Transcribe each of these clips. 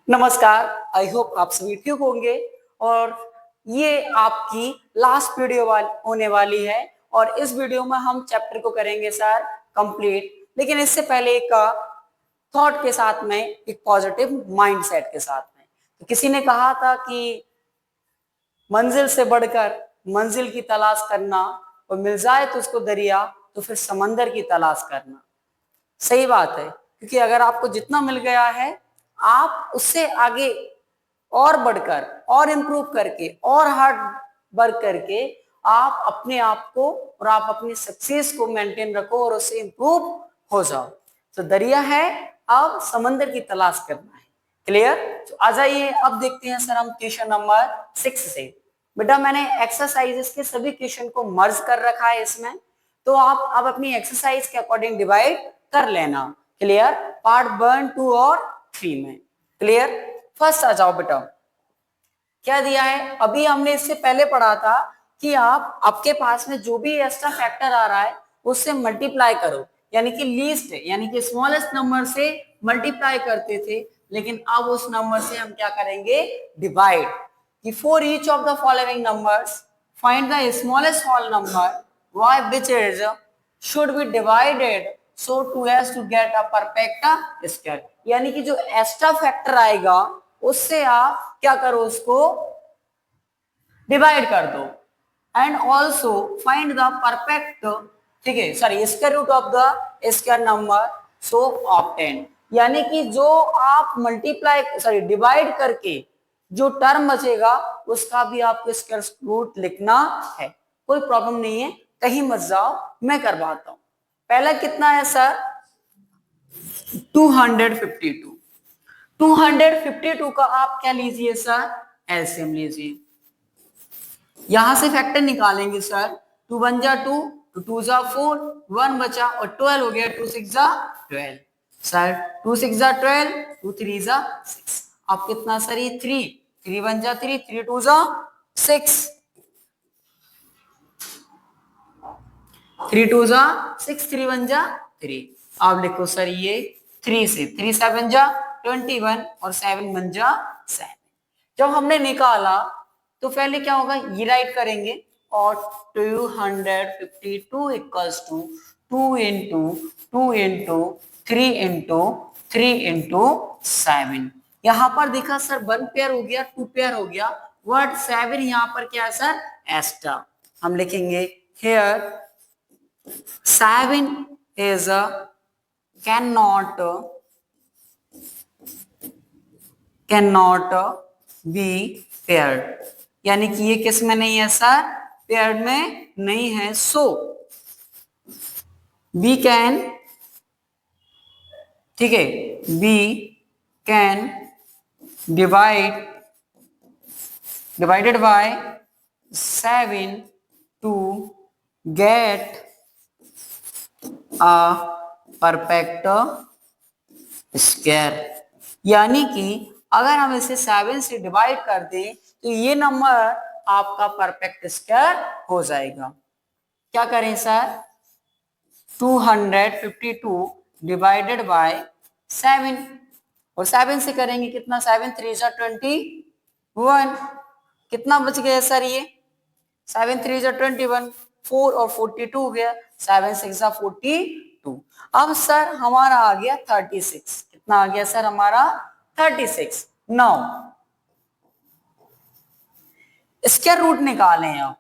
नमस्कार। I hope आप सभी ठीक होंगे और ये आपकी लास्ट वीडियो होने वाली है और इस वीडियो में हम चैप्टर को करेंगे सर कंप्लीट। लेकिन इससे पहले एक थॉट के साथ में, एक पॉजिटिव माइंडसेट के साथ में, तो किसी ने कहा था कि मंजिल से बढ़कर मंजिल की तलाश करना और मिल जाए तो उसको दरिया तो फिर समंदर की तलाश करना। सही बात है, क्योंकि अगर आपको जितना मिल गया है आप उससे आगे और बढ़कर और इम्प्रूव करके और हार्ड वर्क करके आप अपने आप को और आप अपनी सक्सेस को मेंटेन रखो और उससे इम्प्रूव हो जाओ। तो दरिया है, अब समंदर की तलाश करना है। क्लियर? तो आ जाइए अब देखते हैं सर हम क्वेश्चन नंबर 6 से। बेटा मैंने एक्सरसाइजेस के सभी क्वेश्चन को मर्ज कर रखा है इसमें, तो आप अब अपनी एक्सरसाइज के अकॉर्डिंग डिवाइड कर लेना। क्लियर? पार्ट 1, 2 और 3 में। क्लियर? फर्स्ट आ जाओ बेटा, क्या दिया है? अभी हमने इससे पहले पढ़ा था कि आप आपके पास में जो भी एक्स्ट्रा फैक्टर आ रहा है उससे मल्टीप्लाई करो, यानी कि लीस्ट यानी कि स्मॉलेस्ट नंबर से मल्टीप्लाई करते थे, लेकिन अब उस नंबर से हम क्या करेंगे? डिवाइड। कि for each of the following numbers find the smallest whole number y which is should be divided so to as to get a perfect square। यानी कि जो एक्स्ट्रा फैक्टर आएगा उससे आप क्या करो, उसको डिवाइड कर दो। And also find the perfect, ठीक है, sorry, square root of the square number so obtain. यानी कि जो आप मल्टीप्लाई सॉरी डिवाइड करके जो टर्म बचेगा उसका भी आपको स्क्वायर रूट लिखना है। कोई प्रॉब्लम नहीं है, कहीं मत जाओ, मैं करवाता हूं। पहला कितना है सर? 252। 252 का आप क्या लीजिए सर? एलसीएम लीजिए। यहां से फैक्टर निकालेंगे सर। 2 1 जा 2, 2 2 जा 4, 1 बचा और 12 हो गया। 2 6 जा 12 सर, 2 6 जा 12, 2 3 जा 6। अब कितना सर? ये 3, 3 1 जा 3, 3 2 जा 6, 3 2 जा 6, 3 1 जा 3। आप लिखो सर ये 3 से 3 7 जा 21 और 7 1 जा 7। जब हमने निकाला तो पहले क्या होगा, ये राइट करेंगे और 252 equals to 2 into 2 into 3 into 3 into 7। यहां पर देखा सर 1 पेयर हो गया, 2 पेयर हो गया, वर्ड 7 यहां पर क्या है सर? एस्टा। हम लिखेंगे here 7 is a cannot B paired. यानी कि ये किस में नहीं है सर? पेयर्ड में नहीं है। सो बी कैन, ठीक है, be can divided by 7 to get a perfect square. यानी कि अगर हम इसे 7 से डिवाइड कर दें तो ये नंबर आपका परफेक्ट स्क्वायर हो जाएगा। क्या करें सर? 252 डिवाइडेड बाय 7 और 7 से करेंगे कितना? 7 3 जा 21। कितना बच गया सर? ये 7 3 जा 21, 4 और 42 हो गया, 7 6 जा 42। अब सर हमारा आ गया 36। कितना आ गया सर हमारा? 36। नाउ स्क्वायर रूट निकालें आप।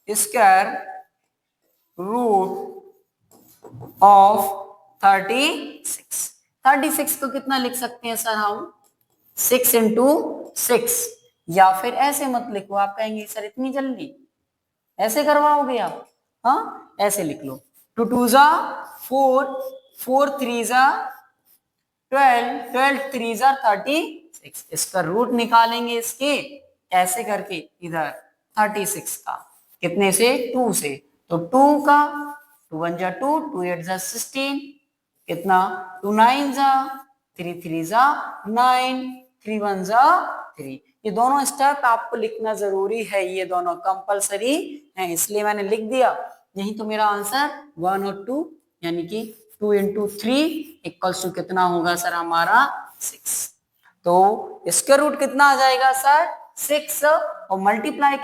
Square root of 36। 36 को कितना लिख सकते हैं सर हम? 6 इंटू 6। या फिर ऐसे मत लिखो, आप कहेंगे सर इतनी जल्दी ऐसे करवाओगे आप? हाँ, ऐसे लिख लो। 2 2 जा 4, 4 3 जा 12, 12 3 जा 36। इसका रूट निकालेंगे इसके ऐसे करके इधर 36 का। कितने से? 2 से। तो 2 का 2 1 जा 2, 2 8 जा 16, कितना? 2 9 जा 3 3 जा 9, 3 1 जा 3। ये दोनों स्टेप आपको लिखना जरूरी है, ये दोनों कंपलसरी है, इसलिए मैंने लिख दिया। यही तो मेरा आंसर 1 और 2, यानी कि 2 इंटू 3 इक्वल्स टू कितना होगा सर हमारा? 6। तो स्क्वायर रूट कितना आ जाएगा सर 6 और मल्टीप्लाई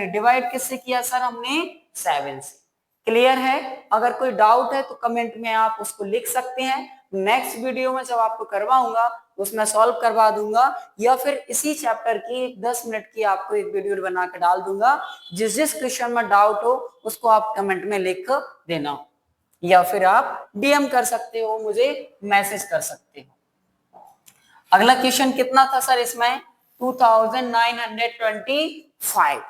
डिवाइड किससे किया सर हमने 7 से। क्लियर है? अगर कोई डाउट है तो कमेंट में आप उसको लिख सकते हैं। नेक्स्ट वीडियो में जब आपको करवाऊंगा उसमें सॉल्व करवा दूंगा, या फिर इसी चैप्टर की 10 मिनट की आपको एक वीडियो बना के डाल दूंगा। जिस जिस क्वेश्चन में डाउट हो उसको आप कमेंट में लिख देना, या फिर आप डीएम कर सकते हो, मुझे मैसेज कर सकते हो। अगला क्वेश्चन कितना था सर इसमें 2925।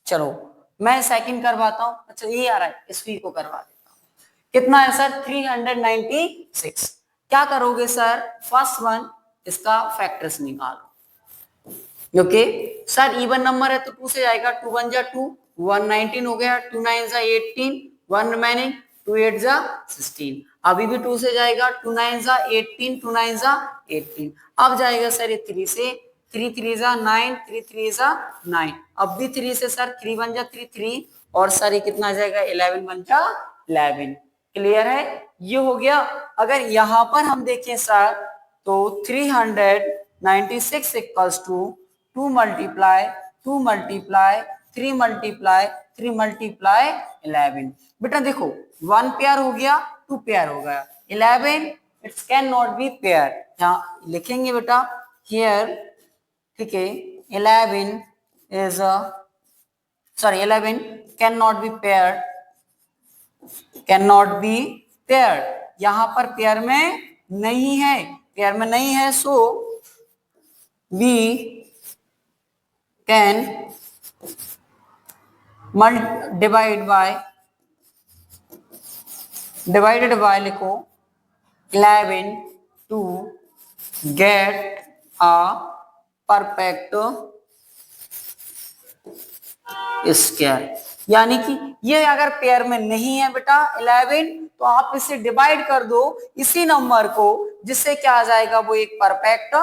चलो मैं सेकंड करवाता हूं। अच्छा ये आ रहा है, इसवी को करवा देता हूं। कितना है सर 396। क्या करोगे सर फर्स्ट वन इसका फैक्टर्स निकालो। ओके सर इवन नंबर है तो 2 से जाएगा, 2 1 जा 2, 119 हो गया, 2 9 जा 18, 1 रिमेनिंग, 2 8 जा 16। अभी भी 2 से जाएगा, 2 9 जा 18, 2 9 जा 18। अब जाएगा सर ये 3 से, 3 3 जा 9, 3 3 जा 9। अब भी 3 से सर 3 1 जा 3 3, और सर ये कितना जाएगा 11 1 जा 11। क्लियर है? ये हो गया। अगर यहां पर हम देखें सर तो 396 equals to 2 multiply 2 multiply 3 multiply 3 multiply 11। बेटा देखो 1 पेयर हो गया, 2 पेयर हो गया, 11 it's can not be pair. यहाँ लिखेंगे बेटा हियर, ठीक है 11 is 11 can not be pair, can not be pair. यहां पर पेयर में नहीं है, पेयर में नहीं है, so we can divided by लिखो 11 to get a perfect square. यानी कि ये अगर पेयर में नहीं है बेटा 11, तो आप इसे डिवाइड कर दो इसी नंबर को, जिससे क्या आ जाएगा वो एक परफेक्ट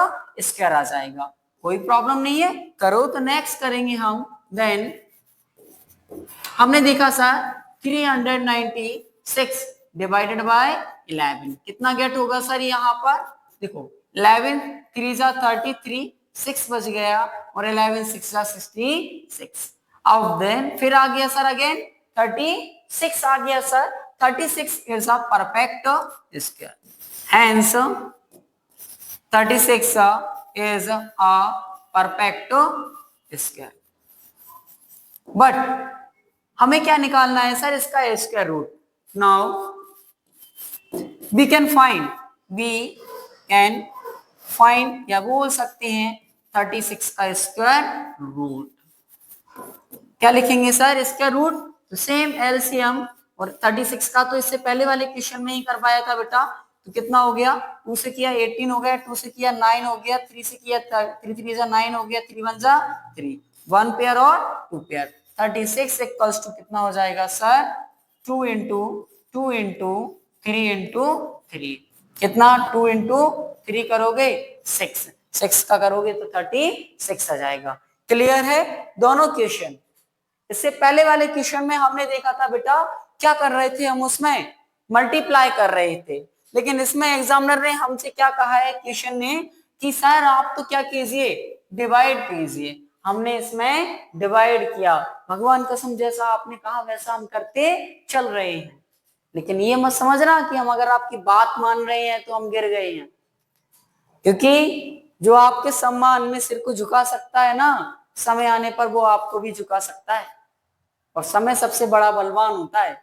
स्क्वायर आ जाएगा। कोई प्रॉब्लम नहीं है, करो। तो नेक्स्ट करेंगे हम। देन हमने देखा सर 396 डिवाइडेड बाय 11 कितना गेट होगा सर यहाँ पर। देखो 11 3 जा 33, 6 बच गया, और 11 6 जा 66। अब देन फिर आ गया सर अगेन 36 आ गया sir. 36 is a perfect square, hence 36 is a perfect square. But हमें क्या निकालना है सर इसका square root. Now we can find या बोल सकते हैं 36 का स्क्वायर रूट। क्या लिखेंगे सर स्क्वायर रूट, तो सेम एलसीएम, और 36 का तो इससे पहले वाले क्वेश्चन में ही करवाया था बेटा। तो कितना हो गया, 2 से किया 18 हो गया, 2 से किया 9 हो गया, 3 से किया 3 3 जा 9 हो गया, 3 1 जा 3, 1 पेयर और 2 पेयर। 36 इक्वल्स टू कितना हो जाएगा सर 2 इंटू 2 इंटू 3 इंटू 3। कितना 2 इंटू 3 करोगे 6, 6 का करोगे तो 36 आ जाएगा। क्लियर है दोनों क्वेश्चन। इससे पहले वाले क्वेश्चन में हमने देखा था बेटा क्या कर रहे थे हम, उसमें मल्टीप्लाई कर रहे थे। लेकिन इसमें एग्जामिनर ने हमसे क्या कहा है क्वेश्चन ने कि सर आप तो क्या कीजिए डिवाइड कीजिए। हमने इसमें डिवाइड किया, भगवान कसम जैसा आपने कहा वैसा हम करते चल रहे हैं। लेकिन ये मत समझना कि हम अगर आपकी बात मान रहे हैं तो हम गिर गए हैं, क्योंकि जो आपके सम्मान में सिर को झुका सकता है ना, समय आने पर वो आपको भी झुका सकता है, और समय सबसे बड़ा बलवान होता है।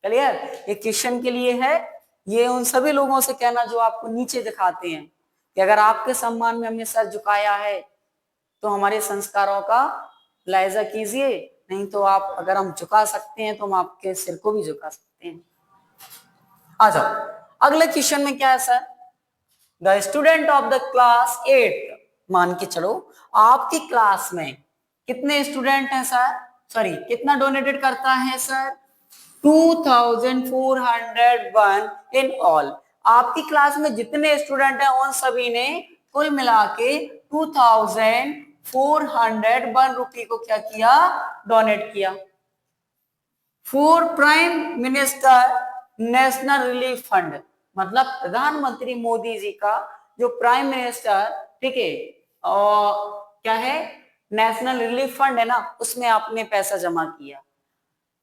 क्लियर? ये क्वेश्चन के लिए है, ये उन सभी लोगों से कहना जो आपको नीचे दिखाते हैं कि अगर आपके सम्मान में हमने सर झुकाया है तो हमारे संस्कारों का लायजा कीजिए, नहीं तो आप अगर हम झुका सकते हैं तो हम आपके सिर को भी झुका सकते हैं। आ जाओ अगले क्वेश्चन में क्या है sir, the student of the class 8, मान के चलो आपकी क्लास में कितने स्टूडेंट हैं सर, सॉरी कितना डोनेटेड करता है सर 2401 इन ऑल। आपकी क्लास में जितने स्टूडेंट हैं उन सभी ने कुल मिला के 2401 रुपये को क्या किया डोनेट किया for prime minister national relief fund. मतलब प्रधानमंत्री मोदी जी का जो प्राइम मिनिस्टर ठीक है, और क्या है, नेशनल रिलीफ फंड है ना, उसमें आपने पैसा जमा किया।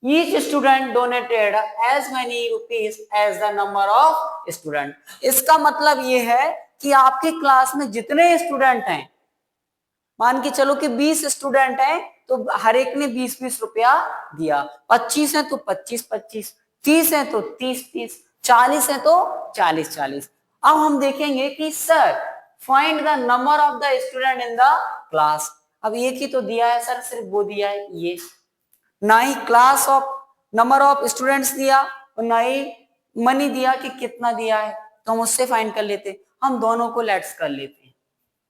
Each student donated as many rupees as the number of student। इसका मतलब ये है कि आपकी क्लास में जितने स्टूडेंट हैं, मान के चलो कि 20 स्टूडेंट हैं, तो हर एक ने 20-20 रुपया दिया। 25 है तो 25-25, 30 है तो 30-30, 40 है तो 40-40। अब हम देखेंगे कि sir find the number of the student in the class. अब एक ही तो दिया है सर, सिर्फ वो दिया है ये, ना ही class of number of students दिया और ना ही मनी दिया कि कितना दिया है, तो हम उससे फाइंड कर लेते। हम दोनों को लेट्स कर लेते हैं।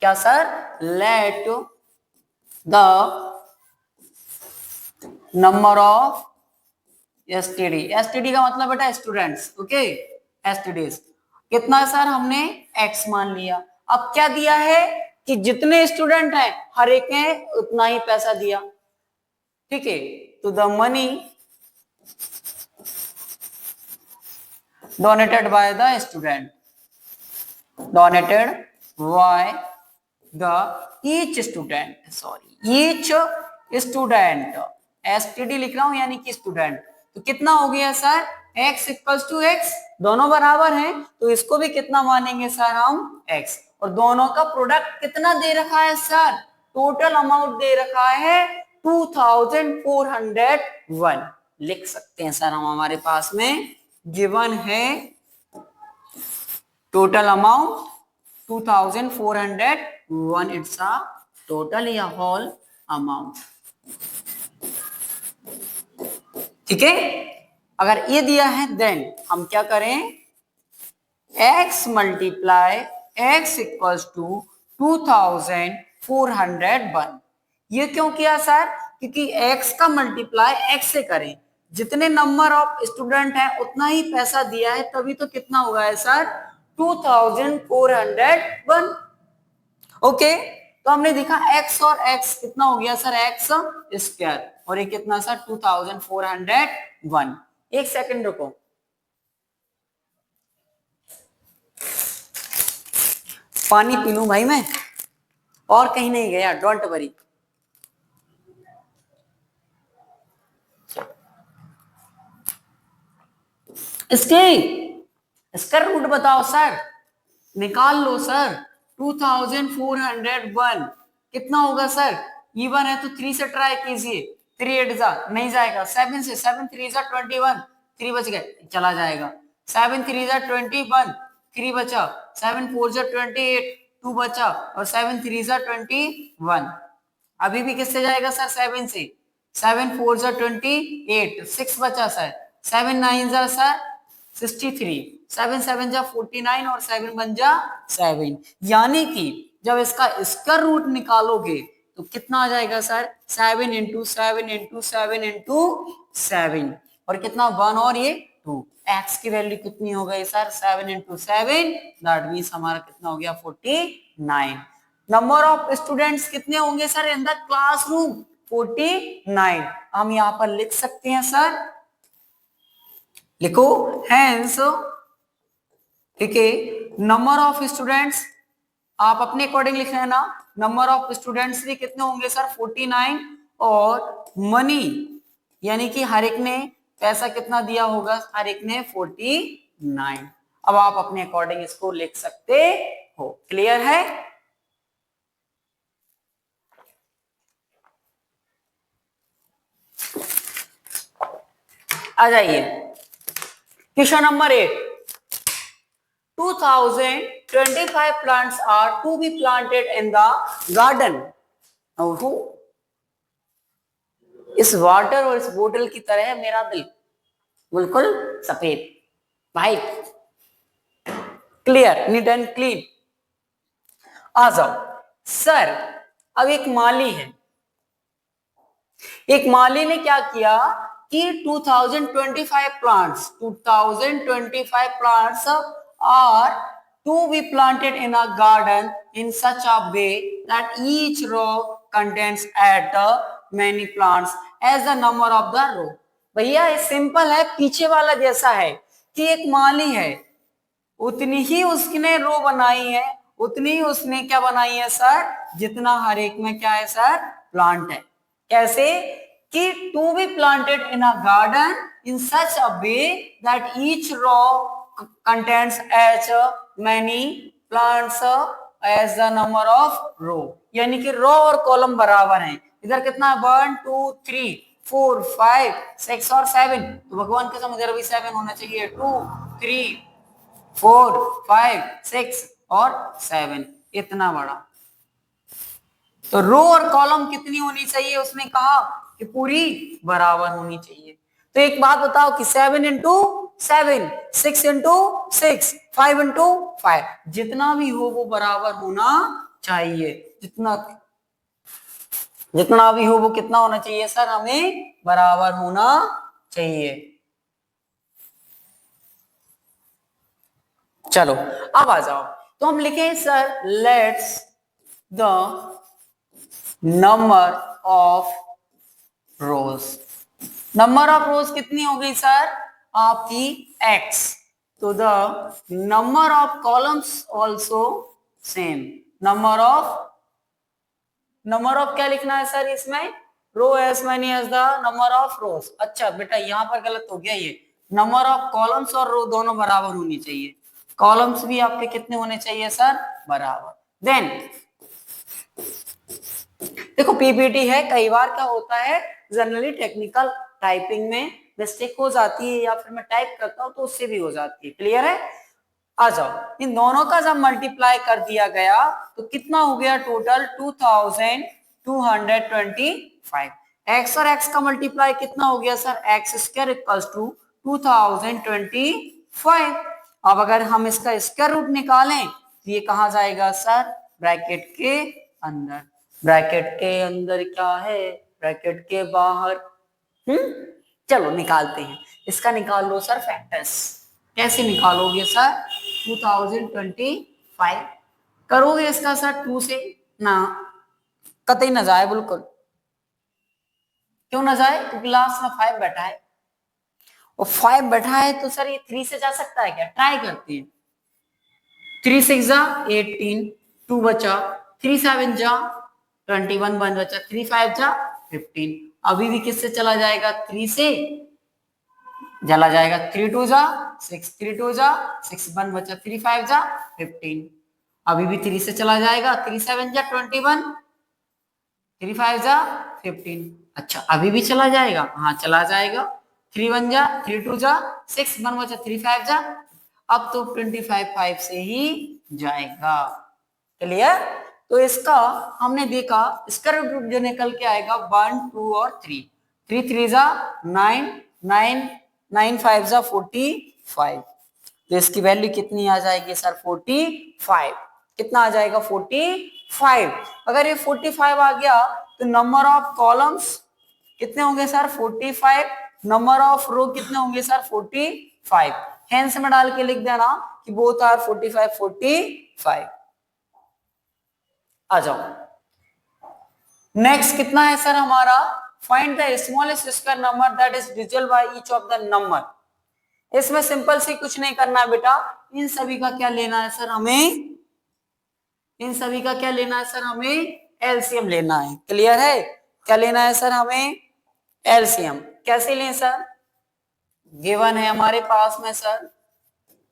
क्या sir, let the number of STD, STD का मतलब बेटा स्टूडेंट्स, ओके, एसटीडीज कितना सर, हमने एक्स मान लिया। अब क्या दिया है कि जितने स्टूडेंट हैं हर एक ने उतना ही पैसा दिया, ठीक है, तो the money donated by the student, donated by the each student, sorry each student, std लिख रहा हूं यानी कि स्टूडेंट। तो कितना हो गया sir, x equals to x, दोनों बराबर हैं तो इसको भी कितना मानेंगे सर हम, x। और दोनों का प्रोडक्ट कितना दे रखा है सर, टोटल अमाउंट दे रखा है 2401। लिख सकते हैं सर हम, हमारे पास में गिवन है total amount 2401, it's a total या होल अमाउंट, ठीक है। अगर ये दिया है देन हम क्या करें, x multiply x equals to 2401। ये क्यों किया सर, क्योंकि x का मल्टीप्लाई x से करें, जितने नंबर ऑफ स्टूडेंट हैं उतना ही पैसा दिया है, तभी तो कितना हुआ है सर, 2401। ओके, तो हमने देखा x और x कितना हो गया सर, x स्क्वायर, और ये कितना सर 2401। एक सेकंड रुको, पानी पी लूं भाई मैं, और कहीं नहीं गया, डोंट वरी। इसका रूट बताओ सर, निकाल लो सर। 2401 कितना होगा सर, इवन है तो 3 से ट्राई कीजिए, 3 8 जा नहीं जाएगा, 7 से, 7 3 जा 21, 3 बच गए, चला जाएगा, 7 3 जा 21, 3 बचा, 7 4 जा 28, 2 बचा, और 7 3 जा 21। अभी भी किससे जाएगा सर, 7 से, 7 4 जा 28, 6 बचा सर, 7 9 जा सर 63, 7 7 जा 49, और 7 बन जा 7। यानी कि जब इसका स्क्वायर रूट निकालोगे तो कितना आ जाएगा सर, 7 इंटू 7 इंटू 7 इंटू 7, और कितना 1 और ये 2। x की वैल्यू कितनी हो गई सर, 7 इंटू 7, दैट मीन्स हमारा कितना हो गया 49। नंबर ऑफ स्टूडेंट्स कितने होंगे सर इन द क्लासरूम, 49। हम यहां पर लिख सकते हैं सर, लिखो हैंस, ठीक है, नंबर ऑफ स्टूडेंट्स आप अपने अकॉर्डिंग लिख लेना, नंबर ऑफ स्टूडेंट्स भी कितने होंगे सर 49, और मनी यानी कि हर एक ने पैसा कितना दिया होगा, हर एक ने 49। अब आप अपने अकॉर्डिंग इसको लिख सकते हो, क्लियर है। आ जाइए question number 8। 2025 plants are to be planted in the garden। इस वाटर और इस बोतल की तरह है मेरा दिल, बिल्कुल सफेद, white, clear, neat and clean. आ जाओ सर, अब एक माली है, एक माली ने क्या किया कि 2025 plants are to be planted in a garden in such a way that each row contains at many plants as the number of the row। भैया ये सिंपल है, पीछे वाला जैसा है कि एक माली है, उतनी ही उसने रो बनाई है उतनी उसने क्या बनाई है सर, जितना हर एक में क्या है सर, प्लांट है। कैसे कि to be planted in a garden in such a way that each row contains as many plants as the number of row, यानी कि रो और कॉलम बराबर हैं। इधर कितना है, 1 2 3 4 5 6 और 7, तो भगवान के समझ इधर भी 7 होना चाहिए, 2 3 4 5 6 और 7, इतना बड़ा। तो रो और कॉलम कितनी होनी चाहिए, उसने कहा कि पूरी बराबर होनी चाहिए। तो एक बात बताओ कि 7 इंटू 7, 6 इंटू 6, 5 इंटू 5, जितना भी हो वो बराबर होना चाहिए। जितना जितना भी हो वो कितना होना चाहिए सर, हमें बराबर होना चाहिए। चलो अब आ जाओ, तो हम लिखें sir let's the number of rows. Number of rows कितनी हो गई सर आपकी x, तो the number of columns also same. Number of क्या लिखना है सर इसमें, row as many as the number of rows. अच्छा बेटा यहां पर गलत हो गया, ये नंबर ऑफ कॉलम्स और रो दोनों बराबर होनी चाहिए। कॉलम्स भी आपके कितने होने चाहिए सर, बराबर। देन देखो पीपीटी है, कई बार क्या होता है जनरली टेक्निकल टाइपिंग में मिस्टेक हो जाती है, या फिर मैं टाइप करता हूं तो उससे भी हो जाती है। क्लियर है, आ जाओ, इन दोनों का जब मल्टीप्लाई कर दिया गया तो कितना हो गया टोटल, 2225। एक्स और एक्स का मल्टीप्लाई कितना हो गया sir, x square equals to 2025। अब अगर हम इसका स्क्वायर रूट निकालें तो ये कहां जाएगा सर, ब्रैकेट के अंदर। ब्रैकेट के अंदर क्या है, ब्रैकेट के बाहर। चलो निकालते हैं, इसका निकाल लो सर फैक्टर्स। कैसे निकालोगे सर, 2025 करोगे इसका सर 2 से ना, कतई ना जाए बिल्कुल। क्यों ना जाए, क्योंकि लास्ट में 5 बैठा है, और 5 बैठा है तो सर ये 3 से जा सकता है क्या, ट्राई करते हैं। 3 6 जा 18, 2 बचा, 3 7 जा 21, 1 बचा, 3 5 जा 15। अभी भी किससे चला जाएगा, 3 से चला जाएगा, 3 2 जा 6, 3 2 जा 6, 1 बचा, 3 5 जा 15। अभी भी 3 से चला जाएगा, 3 7 जा 21, 3 5 जा 15। अच्छा अभी भी चला जाएगा, हाँ चला जाएगा, 3 1 जा 3 2 जा 6, 1 बचा, 3 5 जा, अब तो 25 5 से ही जाएगा। क्लियर, तो इसका हमने देखा स्क्वायर रूट जो निकल के आएगा 1 2 और 3, 3 3 जा 9, 9 9 5 जा 45, तो इसकी वैल्यू कितनी आ जाएगी सर, 45। कितना आ जाएगा, 45। अगर ये 45 आ गया तो नंबर ऑफ कॉलम्स कितने होंगे सर, 45। नंबर ऑफ रो कितने होंगे सर, 45। हेंस में डाल के लिख देना कि बोथ आर 45 45। आ जाओ, नेक्स्ट कितना है सर हमारा, find the smallest square number that is divisible by each of the number. इसमें सिंपल सी कुछ नहीं करना है बेटा, इन सभी का क्या लेना है सर हमें, इन सभी का क्या लेना है सर, हमें एलसीएम लेना है। क्लियर है, क्या लेना है सर हमें, एलसीएम। कैसे लें सर, गिवन है हमारे पास में सर,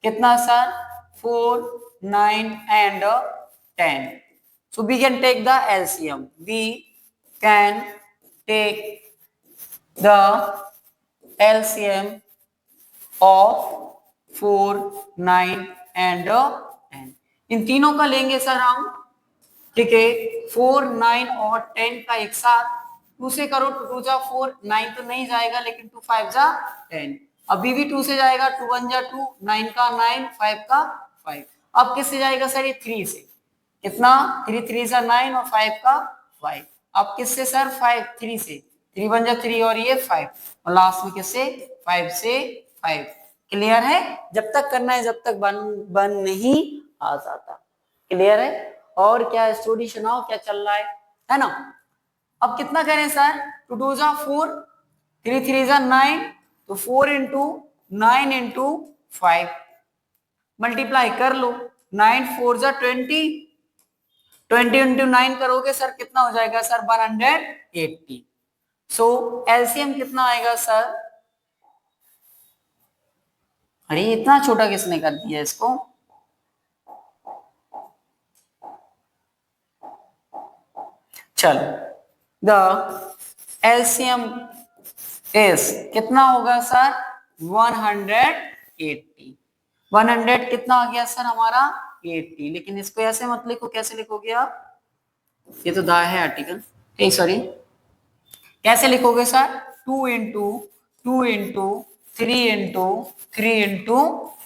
कितना sir, 4 9 and 10। So we can take the LCM. We can take the LCM of 4 9 and 10। इन तीनों का लेंगे सर हम, ठीक है, 4 9 और 10 का एक साथ, 2 से करो, 2 2 जा 4, 9 तो नहीं जाएगा लेकिन 2 5 जा 10, अभी भी 2 से जाएगा, 2 1 जा 2, 9 का 9, 5 का 5। अब किससे जाएगा सर, ये 3 से, कितना, 3 3 जा 9 और 5 का 5। अब किससे सर, 5 3 से, 3 1 जा 3 और ये 5, और लास्ट में किससे, 5 से 5। क्लियर है, जब तक करना है जब तक बन नहीं आ जाता। क्लियर है, और क्या स्टोरी सुनाओ, क्या चल रहा है ना। अब कितना करें सर, 2 2 जा 4, 3 3 जा 9, तो 4 इंटू 9 इंटू 5 मल्टीप्लाई कर लो, 9 4 जा 20, 20 इंटू 9 करोगे सर कितना हो जाएगा सर 180। सो एलसीएम कितना आएगा सर? अरे इतना छोटा किसने कर दिया इसको? चलो द एलसीएम इज कितना होगा सर? 180। 100 कितना आ गया सर हमारा? 80। लेकिन इसको ऐसे मत लिखो, कैसे लिखोगे आप? ये तो दा है आर्टिकल, सॉरी, कैसे लिखोगे sir? 2 into 2 into 3 into 3 into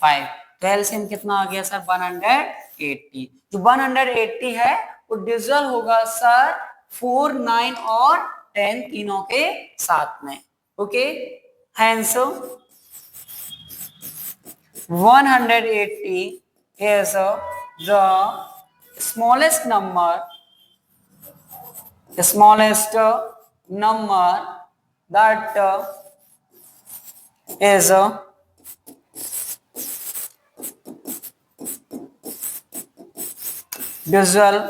5। तो एलसीएम कितना आ गया सर? 180। जो 180 है वो डिविजल होगा सर 4, 9 और 10 तीनों के साथ में। Okay, hence 180 is the smallest number that is divisible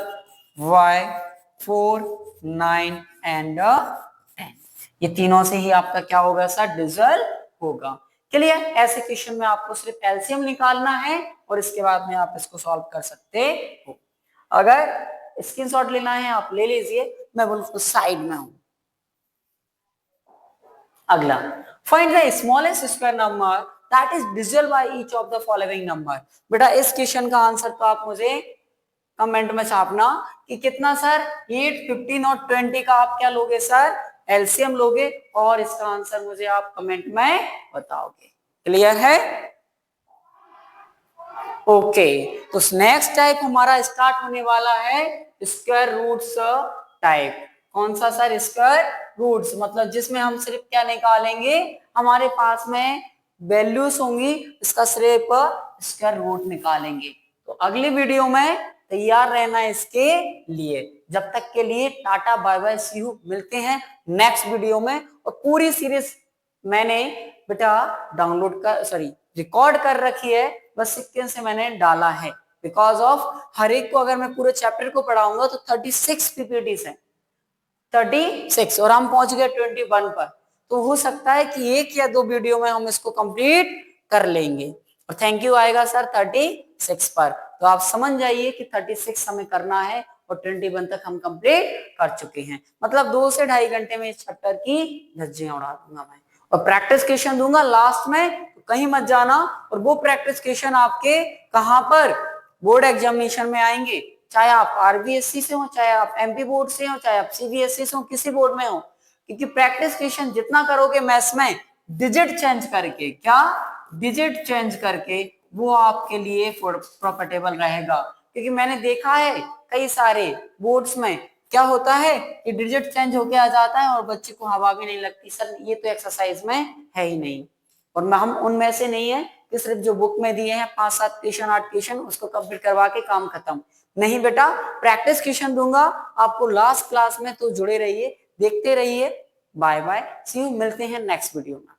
by 4, 9 and 10। ये तीनों से ही आपका क्या होगा सर? डिविजल होगा। क्लियर? ऐसे क्वेश्चन में आपको सिर्फ एलसीएम निकालना है और इसके बाद में आप इसको सॉल्व कर सकते हो। अगर स्क्रीनशॉट लेना है आप ले लीजिए, मैं बिल्कुल साइड में हूं। अगला, find the smallest square number that is divisible by each of the following number. बेटा इस क्वेश्चन का आंसर तो आप मुझे कमेंट में छापना कि कितना सर? 8, 15 और 20 का आप क्या लोगे सर? एलसीएम लोगे, और इसका आंसर मुझे आप कमेंट में बताओगे। क्लियर है? ओके, तो नेक्स्ट टाइप हमारा स्टार्ट होने वाला है स्क्वायर रूट्स टाइप। कौन सा सर? स्क्वायर रूट्स, मतलब जिसमें हम सिर्फ क्या निकालेंगे? हमारे पास में वैल्यूज होंगी, इसका सिर्फ स्क्वायर रूट निकालेंगे। तो अगली वीडियो में तैयार रहना इसके लिए। जब तक के लिए tata, bye bye, see you. मिलते हैं नेक्स्ट वीडियो में। और पूरी सीरीज मैंने बेटा डाउनलोड कर, सॉरी, रिकॉर्ड कर रखी है, बस सिक्वेंस से मैंने डाला है। बिकॉज ऑफ हर एक को अगर मैं पूरे चैप्टर को पढ़ाऊंगा तो 36 पीपीटीज है, 36, और हम पहुंच गए 21 पर। तो हो सकता है कि 1 या 2 वीडियो में हम इसको कंप्लीट कर लेंगे। और थैंक यू आएगा सर 36 पर। तो आप समझ जाइए कि 36 हमें करना है और 21 तक हम कंप्लीट कर चुके हैं। मतलब 2 से 2.5 घंटे में इस चैप्टर की धज्जियां उड़ा दूंगा मैं। और प्रैक्टिस क्वेश्चन दूंगा लास्ट में, तो कहीं मत जाना। और वो प्रैक्टिस क्वेश्चन आपके कहां पर? बोर्ड एग्जामिनेशन में आएंगे। चाहे आप आरबीएससी से हो, चाहे आप एमपी बोर्ड से हो, चाहे आप सीबीएसई से हो, किसी बोर्ड में हो। क्योंकि प्रैक्टिस क्वेश्चन जितना करोगे मैथ्स में डिजिट चेंज करके, क्या डिजिट चेंज करके, वो आपके लिए प्रॉफिटेबल रहेगा। क्योंकि मैंने देखा है कई सारे बोर्ड्स में क्या होता है कि डिजिट चेंज होके आ जाता है और बच्चे को हवा भी नहीं लगती। सर ये तो एक्सरसाइज में है ही नहीं। और हम उनमें से नहीं है कि सिर्फ जो बुक में दिए हैं 5-7 क्वेश्चन, 8 क्वेश्चन, उसको कंप्लीट करवा के काम खत्म। नहीं बेटा, प्रैक्टिस क्वेश्चन दूंगा आपको लास्ट क्लास में, तो जुड़े रहिए, देखते रहिए। Bye bye, see you. मिलते हैं नेक्स्ट वीडियो में।